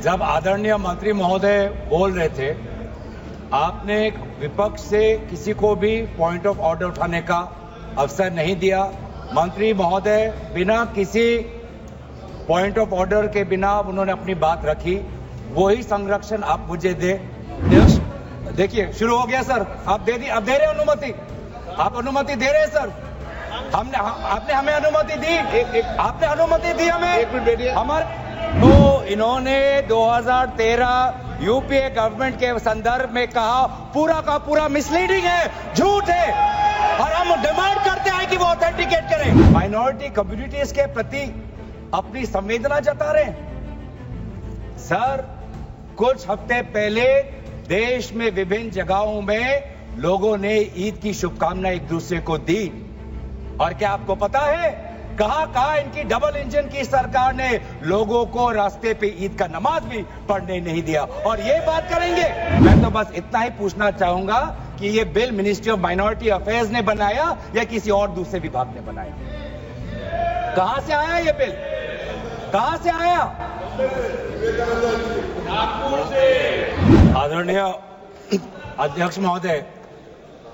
जब आदरणीय मंत्री महोदय बोल रहे थे, आपने विपक्ष से किसी को भी पॉइंट ऑफ ऑर्डर उठाने का अवसर नहीं दिया। मंत्री महोदय बिना किसी पॉइंट ऑफ ऑर्डर के बिना उन्होंने अपनी बात रखी। वही संरक्षण आप मुझे दे। देखिए, शुरू हो गया सर। आप दे रहे अनुमति, आप अनुमति दे रहे हैं सर। आपने हमें अनुमति दी, आपने अनुमति दी हमें। हमारे तो इन्होंने 2013 यूपीए गवर्नमेंट के संदर्भ में कहा पूरा का पूरा मिसलीडिंग है, झूठ है, और हम डिमांड करते हैं कि वो ऑथेंटिकेट करें। माइनॉरिटी कम्युनिटीज के प्रति अपनी संवेदना जता रहे हैं सर। कुछ हफ्ते पहले देश में विभिन्न जगहों में लोगों ने ईद की शुभकामनाएं एक दूसरे को दी, और क्या आपको पता है कहां इनकी डबल इंजन की सरकार ने लोगों को रास्ते पे ईद का नमाज भी पढ़ने नहीं दिया, और ये बात करेंगे। मैं तो बस इतना ही पूछना चाहूंगा कि ये bill ministry of minority affairs ने बनाया या किसी और दूसरे विभाग ने बनाया? कहां से आया ये बिल, कहां से आया? नागपुर से। आदरणीय अध्यक्ष महोदय,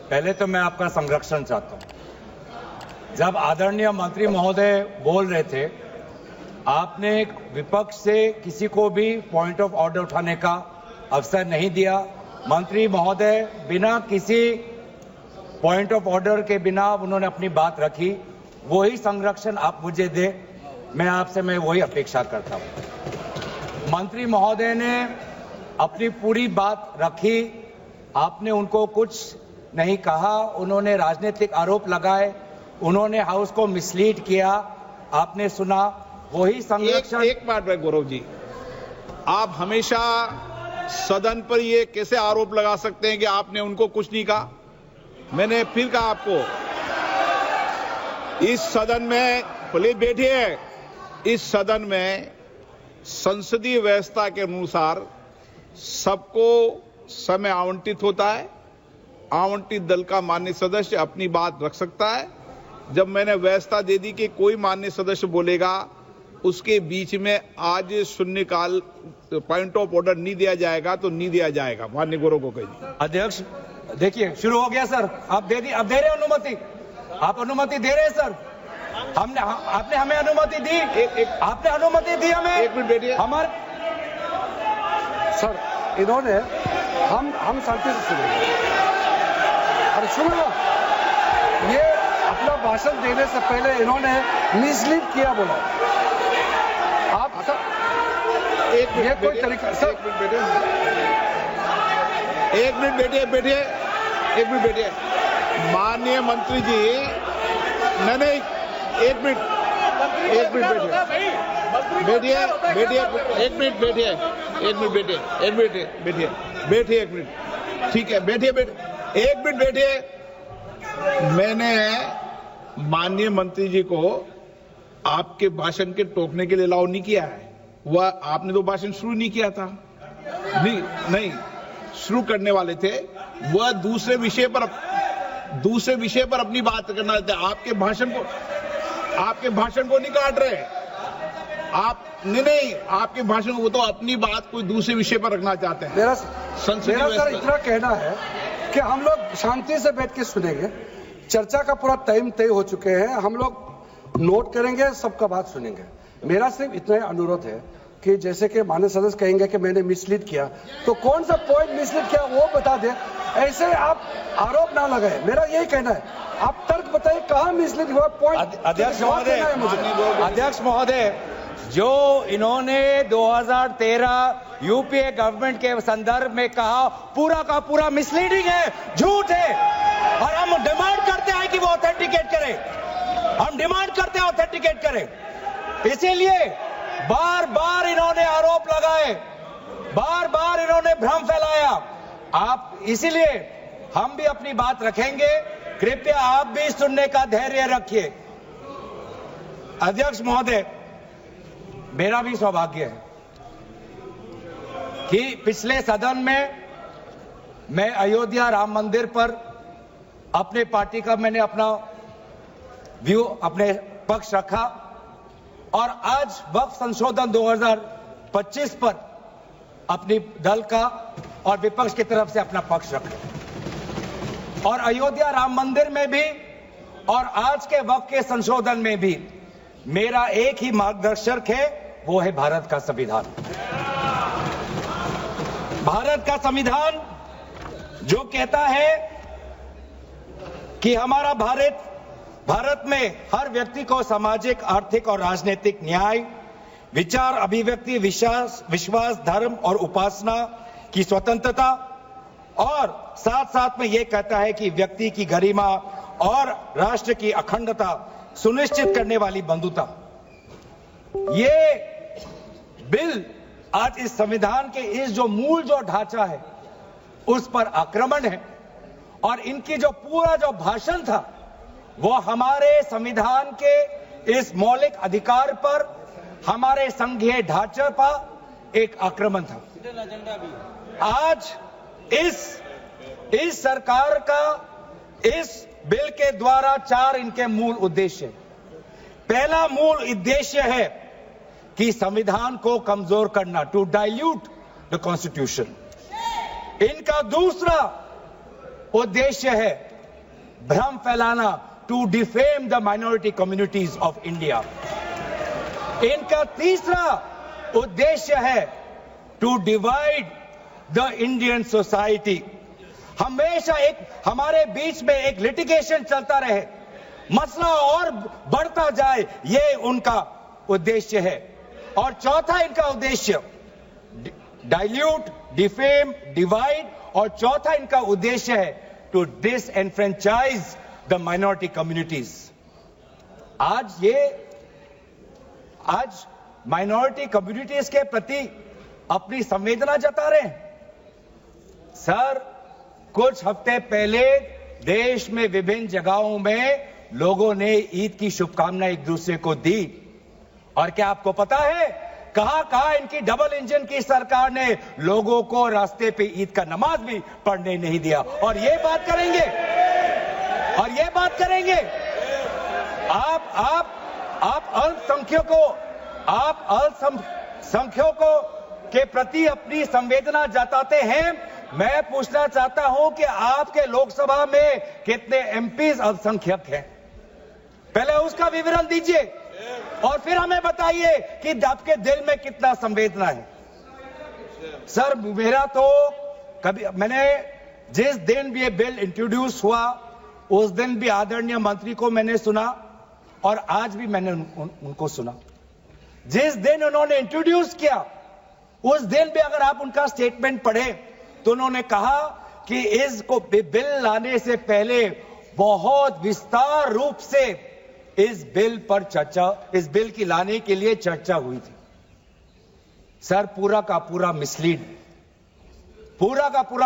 पहले तो मैं आपका संरक्षण चाहता हूं। जब आदरणीय मंत्री महोदय बोल रहे थे, आपने विपक्ष से किसी को भी पॉइंट ऑफ ऑर्डर उठाने का अवसर नहीं दिया। मंत्री महोदय बिना किसी पॉइंट ऑफ ऑर्डर के बिना उन्होंने अपनी बात रखी। वही संरक्षण आप मुझे दे, मैं वही अपेक्षा करता हूं। मंत्री महोदय ने अपनी पूरी बात रखी, आपने उनको कुछ नहीं कहा। उन्होंने राजनीतिक आरोप लगाए, उन्होंने हाउस को मिसलीड किया, आपने सुना। वही संरक्षण। एक बात है गौरव जी, आप हमेशा सदन पर ये कैसे आरोप लगा सकते हैं कि आपने उनको कुछ नहीं कहा? मैंने फिर कहा आपको, इस सदन में, प्लीज बैठिए, इस सदन में संसदीय व्यवस्था के अनुसार सबको समय आवंटित होता है। आवंटित दल का माननीय सदस्य अपनी बात रख सकता है। जब मैंने व्यवस्था दे दी कि कोई माननीय सदस्य बोलेगा, उसके बीच में आज शून्यकाल पॉइंट ऑफ ऑर्डर नहीं दिया जाएगा तो नहीं दिया जाएगा। माननीय गौरव को कहिए। अध्यक्ष, देखिए, शुरू हो गया सर। आप दे रहे अनुमति, आप अनुमति दे रहे हैं सर। आपने हमें अनुमति दी, आपने अनुमति दी हमें। एक मिनट बैठिए। हमारे सर, इन्होंने हम शांति से सुनेंगे। अरे सुनो ना, ये अपना भाषण देने से पहले इन्होंने मिसलीड किया बोला। आप सर, ये कोई तरीका सर? एक मिनट बैठिए। माननीय मंत्री जी, नहीं, एक मिनट बैठिए। ठीक है, बैठिए। एक मिनट बैठिए। मैंने माननीय मंत्री जी को आपके भाषण के टोकने के लिए अलाउ नहीं किया है। वह आपने तो भाषण शुरू नहीं किया था। नहीं शुरू करने वाले थे। वह दूसरे विषय पर अपनी बात करना चाहते हैं। आपके भाषण को नहीं काट रहे आप। नहीं, आपके भाषण को, तो अपनी बात कोई दूसरे विषय पर रखना चाहते हैं। मेरा सर इतना कहना है कि हम लोग शांति से बैठ के सुनेंगे। चर्चा का पूरा टाइम तय हो चुके हैं, हम लोग नोट करेंगे, सबका बात सुनेंगे। मेरा सिर्फ इतना ही अनुरोध है कि जैसे कि माननीय सदस्य कहेंगे कि मैंने मिसलीड किया, तो कौन सा पॉइंट मिसलीड किया वो बता दे। ऐसे आप आरोप ना लगाए, मेरा यही कहना है। आप तर्क बताइए कहां मिसलीड हुआ पॉइंट। अध्यक्ष महोदय, जो इन्होंने 2013 यूपीए गवर्नमेंट के संदर्भ में कहा पूरा का पूरा मिसलीडिंग है, झूठ है, और हम डिमांड करते हैं कि वो ऑथेंटिकेट करें। हम डिमांड करते हैं ऑथेंटिकेट करें। इसीलिए बार बार इन्होंने आरोप लगाए, बार बार इन्होंने भ्रम फैलाया। आप, इसीलिए हम भी अपनी बात रखेंगे। कृपया आप भी सुनने का धैर्य रखिए। अध्यक्ष महोदय, मेरा भी सौभाग्य है कि पिछले सदन में मैं अयोध्या राम मंदिर पर अपने पार्टी का मैंने अपना व्यू, अपने पक्ष रखा, और आज वक्फ संशोधन 2025 पर अपनी दल का और विपक्ष की तरफ से अपना पक्ष रखें। और अयोध्या राम मंदिर में भी और आज के वक्त के संशोधन में भी मेरा एक ही मार्गदर्शक है, वो है भारत का संविधान। भारत का संविधान जो कहता है कि हमारा भारत में हर व्यक्ति को सामाजिक, आर्थिक और राजनीतिक न्याय, विचार, अभिव्यक्ति, विश्वास, धर्म और उपासना की स्वतंत्रता, और साथ साथ में यह कहता है कि व्यक्ति की गरिमा और राष्ट्र की अखंडता सुनिश्चित करने वाली बंधुता। ये बिल आज इस संविधान के इस जो मूल जो ढांचा है उस पर आक्रमण है, और इनकी जो पूरा जो भाषण था वो हमारे संविधान के इस मौलिक अधिकार पर, हमारे संघीय ढांचे पर एक आक्रमण था। आज इस सरकार का इस बिल के द्वारा 4 इनके मूल उद्देश्य हैं। पहला मूल उद्देश्य है कि संविधान को कमजोर करना, टू डाइल्यूट द कॉन्स्टिट्यूशन। इनका दूसरा उद्देश्य है भ्रम फैलाना, to defame the minority communities of India. इनका तीसरा उद्देश्य है to divide the Indian society. हमेशा एक हमारे बीच में एक लिटिगेशन चलता रहे, मसला और बढ़ता जाए, ये उनका उद्देश्य है। और चौथा इनका उद्देश्य डाइल्यूट, डिफेम, डिवाइड, और चौथा इनका उद्देश्य है to disenfranchise the minority communities. आज माइनॉरिटी कम्युनिटीज के प्रति अपनी संवेदना जता रहे हैं। सर, कुछ हफ्ते पहले देश में विभिन्न जगहों में लोगों ने ईद की शुभकामनाएं एक दूसरे को दी, और क्या आपको पता है कहां इनकी डबल इंजन की सरकार ने लोगों को रास्ते पे ईद का नमाज भी पढ़ने नहीं दिया। और ये बात करेंगे आप अल्पसंख्यकों के प्रति अपनी संवेदना जताते हैं। मैं पूछना चाहता हूं कि आपके लोकसभा में कितने एमपीज अल्पसंख्यक हैं? पहले उसका विवरण दीजिए और फिर हमें बताइए कि आपके दिल में कितना संवेदना है। सर, मेरा तो मैंने जिस दिन भी ये बिल इंट्रोड्यूस हुआ उस दिन भी आदरणीय मंत्री को मैंने सुना, और आज भी मैंने उनको सुना। जिस दिन उन्होंने इंट्रोड्यूस किया उस दिन भी अगर आप उनका स्टेटमेंट पढ़े तो उन्होंने कहा कि इसको बिल लाने से पहले बहुत विस्तार रूप से इस बिल की लाने के लिए चर्चा हुई थी। सर, पूरा का पूरा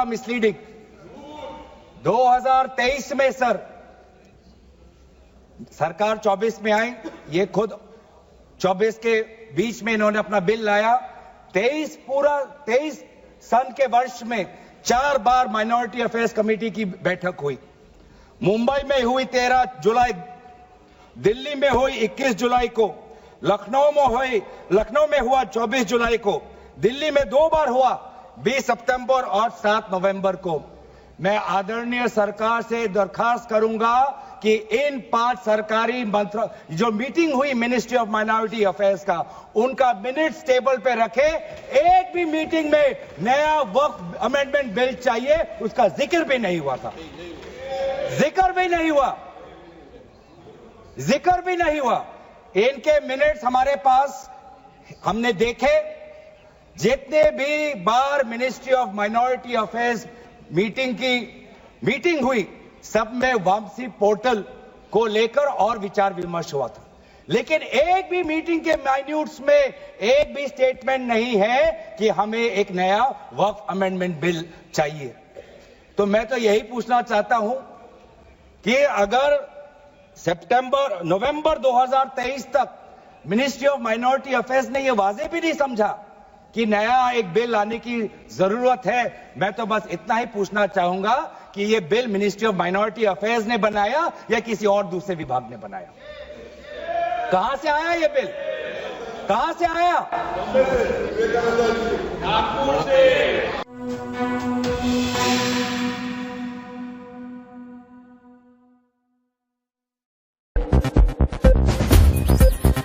मिसलीडिंग। 2023 में सर सरकार 24 में आई, ये खुद 24 के बीच में इन्होंने अपना बिल लाया। 23 सन के वर्ष में 4 बार माइनॉरिटी अफेयर्स कमेटी की बैठक हुई। मुंबई में हुई 13 जुलाई, दिल्ली में हुई 21 जुलाई को, लखनऊ में हुआ 24 जुलाई को, दिल्ली में 2 बार हुआ 20 सितंबर और 7 नवंबर को। मैं आदरणीय सरकार से दरखास्त करूंगा कि इन 5 सरकारी जो मीटिंग हुई मिनिस्ट्री ऑफ माइनॉरिटी अफेयर्स का, उनका मिनट्स टेबल पे रखे। एक भी मीटिंग में नया वक्फ अमेंडमेंट बिल चाहिए उसका जिक्र भी नहीं हुआ था। जिक्र भी नहीं हुआ। इनके मिनट्स हमारे पास, हमने देखे। जितने भी बार ministry of minority affairs meeting हुई, सब में वापसी पोर्टल को लेकर और विचार विमर्श हुआ था, लेकिन एक भी मीटिंग के माइन्यूट्स में एक भी स्टेटमेंट नहीं है कि हमें एक नया वक्फ अमेंडमेंट बिल चाहिए। तो मैं तो यही पूछना चाहता हूं कि अगर नवंबर 2023 तक मिनिस्ट्री ऑफ माइनॉरिटी अफेयर्स ने यह वाजे भी नहीं समझा कि नया एक बिल लाने की जरूरत है, मैं तो बस इतना ही पूछना चाहूंगा कि यह bill ministry of minority affairs ने बनाया या किसी और दूसरे विभाग ने बनाया? कहां से आया यह बिल? कहां से आया? नागपुर से